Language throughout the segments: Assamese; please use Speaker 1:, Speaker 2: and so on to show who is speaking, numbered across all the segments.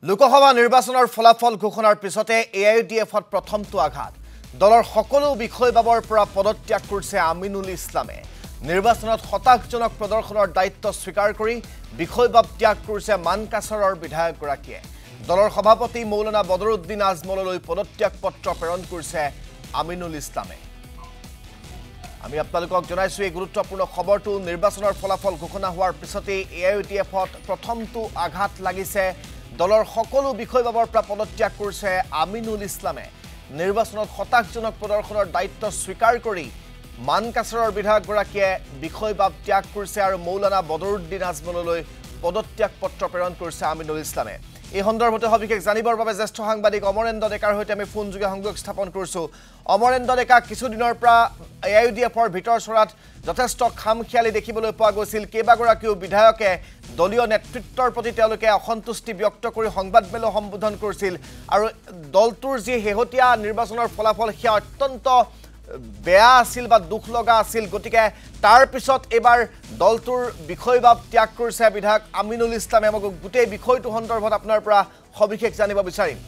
Speaker 1: লোকসভা নিৰ্বাচনৰ ফলাফল ঘোষণাৰ পিছতে এআইইউডিএফত প্ৰথমটো আঘাত দলৰ সকলো বিষয়বাবৰ পৰা পদত্যাগ কৰিছে আমিনুল ইছলামে নিৰ্বাচনত হতাশজনক প্ৰদৰ্শনৰ দায়িত্ব স্বীকাৰ কৰি বিষয়বাব ত্যাগ কৰিছে মানকাছৰৰ বিধায়কগৰাকীয়ে দলৰ সভাপতি মৌলানা বদৰুদ্দিন আজমললৈ পদত্যাগ পত্ৰ প্ৰেৰণ কৰিছে আমিনুল ইছলামে আমি আপোনালোকক জনাইছো এই গুৰুত্বপূৰ্ণ খবৰটো নিৰ্বাচনৰ ফলাফল ঘোষণা হোৱাৰ পিছতে এআইইউডিএফত প্ৰথমটো আঘাত লাগিছে দলৰ সকলো বিষয়বাবৰ পৰা পদত্যাগ কৰিছে আমিনুল ইছলামে নিৰ্বাচনত হতাশজনক প্ৰদৰ্শনৰ দায়িত্ব স্বীকাৰ কৰি মানকাছৰৰ বিধায়কগৰাকীয়ে বিষয়বাব ত্যাগ কৰিছে আৰু মৌলানা বদৰুদ্দিন আজমললৈ পদত্যাগ পত্ৰ প্ৰেৰণ কৰিছে আমিনুল ইছলামে এই সন্দৰ্ভতে সবিশেষ জানিবৰ বাবে জ্যেষ্ঠ সাংবাদিক অমৰেন্দ্ৰ ডেকাৰ হৈতে আমি ফোন যোগে সংযোগ স্থাপন কৰিছো অমৰেন্দ্ৰ ডেকা কিছুদিনৰ পৰা এআইইউডিএফৰ ভিতৰ চৰাত যথেষ্ট খামখিয়ালি দেখিবলৈ পোৱা গৈছিল কেইবাগৰাকীও বিধায়কে দলীয় নেতৃত্বৰ প্ৰতি তেওঁলোকে অসন্তুষ্টি ব্যক্ত কৰি সংবাদমেল সম্বোধন কৰিছিল আৰু দলটোৰ যি হেহতীয়া নিৰ্বাচনৰ ফলাফল সেয়া অত্যন্ত বেয়া আছিল বা দুখ লগা আছিল গতিকে তাৰ পিছত এবাৰ দলটোৰ বিষয়বাব ত্যাগ কৰিছে বিধায়ক আমিনুল ইছলামে আমাক গোটেই বিষয়টো সন্দৰ্ভত আপোনাৰ পৰা সবিশেষ জানিব বিচাৰিম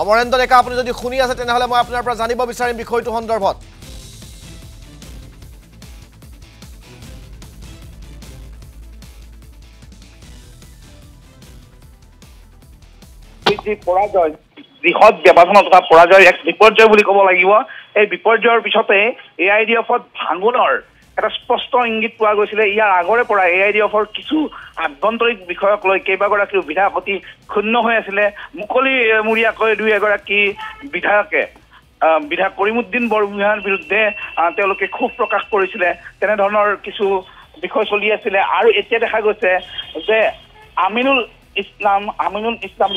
Speaker 1: অমৰেন্দ্ৰ ডেকা আপুনি যদি শুনি আছে তেনেহলে মই আপোনাৰ পৰা জানিব বিচাৰিম বিষয়টো সন্দৰ্ভত
Speaker 2: পৰাজয় বৃহৎ ব্যৱধানত থকা পৰাজয় এক বিপৰ্যয় বুলি ক'ব লাগিব এই বিপৰ্যয়ৰ পিছতে এআইইউডিএফত ভাঙোনৰ এটা স্পষ্ট ইংগিত পোৱা গৈছিলে ইয়াৰ আগৰে পৰা এআইইউডিএফৰ কিছু আভ্যন্তৰীণ বিষয়ক লৈ কেইবাগৰাকী বিধায়ক অতি ক্ষুণ্ণ হৈ আছিলে মুকলিমূৰীয়াকৈ দুই এগৰাকী বিধায়কে বিধায়ক কৰিমুদ্দিন বৰগোহাঁইৰ বিৰুদ্ধে তেওঁলোকে ক্ষোভ প্ৰকাশ কৰিছিলে তেনেধৰণৰ কিছু বিষয় চলি আছিলে আৰু এতিয়া দেখা গৈছে যে আমিনুল ইছলাম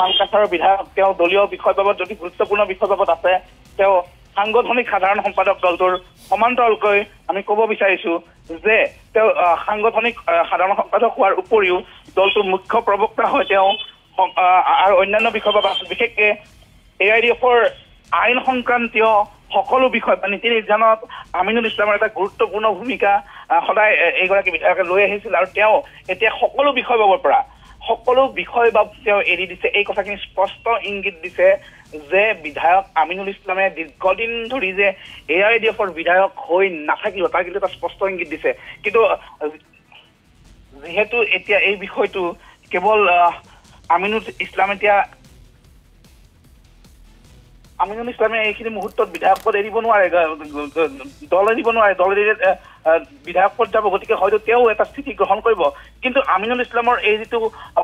Speaker 2: মানকাছৰৰ বিধায়ক তেওঁ দলীয় বিষয়বাবত যদি গুৰুত্বপূৰ্ণ বিষয়বাবত আছে তেওঁ সাংগঠনিক সাধাৰণ সম্পাদক দলটোৰ সমান্তৰালকৈ আমি ক'ব বিচাৰিছো যে তেওঁ সাংগঠনিক সাধাৰণ সম্পাদক হোৱাৰ উপৰিও দলটোৰ মুখ্য প্ৰবক্তা হয় তেওঁ আৰু অন্যান্য বিষয়বাব বিশেষকৈ এআইইউডিএফৰ আইন সংক্ৰান্তীয় সকলো বিষয় বা নীতি নিৰ্ধাৰণত আমিনুল ইছলামৰ এটা গুৰুত্বপূৰ্ণ ভূমিকা সদায় এইগৰাকী বিধায়কে লৈ আহিছিল আৰু তেওঁ এতিয়া সকলো বিষয়বাবৰ পৰা সকলো বিষয়বাব তেওঁ এৰি দিছে এই কথাখিনি স্পষ্ট ইংগিত দিছে যে বিধায়ক আমিনুল ইছলামে দীৰ্ঘদিন ধৰি যে এআইইউডিএফৰ বিধায়ক হৈ নাথাকিব তাৰ কিন্তু এটা স্পষ্ট ইংগিত দিছে কিন্তু যিহেতু এতিয়া এই বিষয়টো কেৱল আমিনুল ইছলামে এইখিনি মুহূৰ্তত বিধায়ক পদ এৰিব নোৱাৰে দল এৰিব নোৱাৰে দল এৰি বিধায়ক পদ যাব গতিকে হয়তো তেওঁ এটা স্থিতি গ্ৰহণ কৰিব কিন্তু আমিনুল ইছলামৰ এই যিটো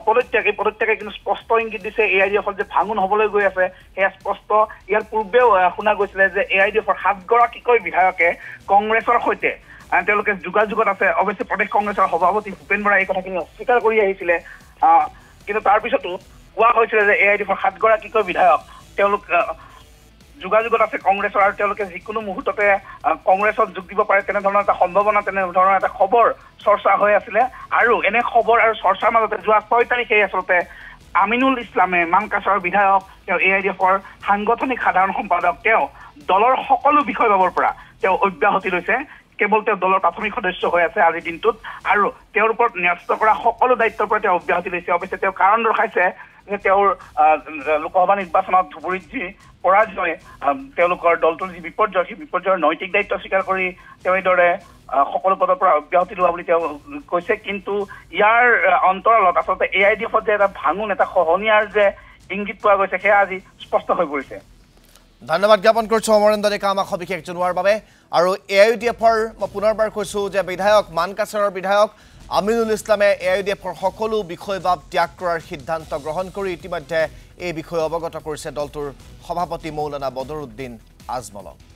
Speaker 2: পদত্যাগে কিন্তু স্পষ্ট ইংগিত দিছে এআইইউডিএফত যে ভাঙোন হ'বলৈ গৈ আছে সেয়া স্পষ্ট ইয়াৰ পূৰ্বেও শুনা গৈছিলে যে এআইইউডিএফৰ 7গৰাকীকৈ বিধায়কে কংগ্ৰেছৰ সৈতে তেওঁলোকে যোগাযোগত আছে অৱশ্যে প্ৰদেশ কংগ্ৰেছৰ সভাপতি ভূপেন বৰাই এই কথাখিনি অস্বীকাৰ কৰি আহিছিলে কিন্তু তাৰ পিছতো কোৱা হৈছিলে যে এআইইউডিএফৰ 7গৰাকীকৈ বিধায়ক তেওঁলোক যোগাযোগত আছে কংগ্ৰেছৰ আৰু তেওঁলোকে যিকোনো মুহূৰ্ততে কংগ্ৰেছত যোগ দিব পাৰে তেনেধৰণৰ এটা সম্ভাৱনা তেনেধৰণৰ এটা খবৰ চৰ্চা হৈ আছিলে আৰু এনে খবৰ আৰু চৰ্চাৰ মাজতে যোৱা 6 তাৰিখে আচলতে আমিনুল ইছলামে মানকাছৰৰ বিধায়ক তেওঁ এআইইউডিএফৰ সাংগঠনিক সাধাৰণ সম্পাদক তেওঁ দলৰ সকলো বিষয়বাবৰ পৰা তেওঁ অব্যাহতি লৈছে কেৱল তেওঁ দলৰ প্ৰাথমিক সদস্য হৈ আছে আজিৰ দিনটোত আৰু তেওঁৰ ওপৰত ন্যস্ত কৰা সকলো দায়িত্বৰ পৰা তেওঁ অব্যাহতি লৈছে অৱশ্যে তেওঁ কাৰণ ৰখাইছে যে তেওঁৰ লোকসভা নিৰ্বাচনত ধুবুৰীত যি পৰাজয় তেওঁলোকৰ দলটোৰ যি বিপৰ্যয় সেই বিপৰ্যয়ৰ নৈতিক দায়িত্ব স্বীকাৰ কৰি তেওঁ এইদৰে সকলো পদৰ পৰা অব্যাহতি লোৱা বুলি তেওঁ কৈছে কিন্তু ইয়াৰ অন্তৰালত আচলতে এআইইউডিএফত যে এটা ভাঙোন এটা খহনীয়াৰ যে ইংগিত পোৱা গৈছে সেয়া আজি স্পষ্ট হৈ পৰিছে
Speaker 1: ধন্যবাদ জ্ঞাপন কৰিছো অমৰেন্দ্ৰ ডেকা আমাক সবিশেষ জনোৱাৰ বাবে আৰু এআইইউডিএফৰ মই পুনৰবাৰ কৈছো যে বিধায়ক মানকাছৰৰ বিধায়ক আমিনুল ইছলামে এআইইউডিএফৰ সকলো বিষয়বাব ত্যাগ কৰাৰ সিদ্ধান্ত গ্ৰহণ কৰি ইতিমধ্যে এই বিষয়ে অৱগত কৰিছে দলটোৰ সভাপতি মৌলানা বদৰুদ্দিন আজমলক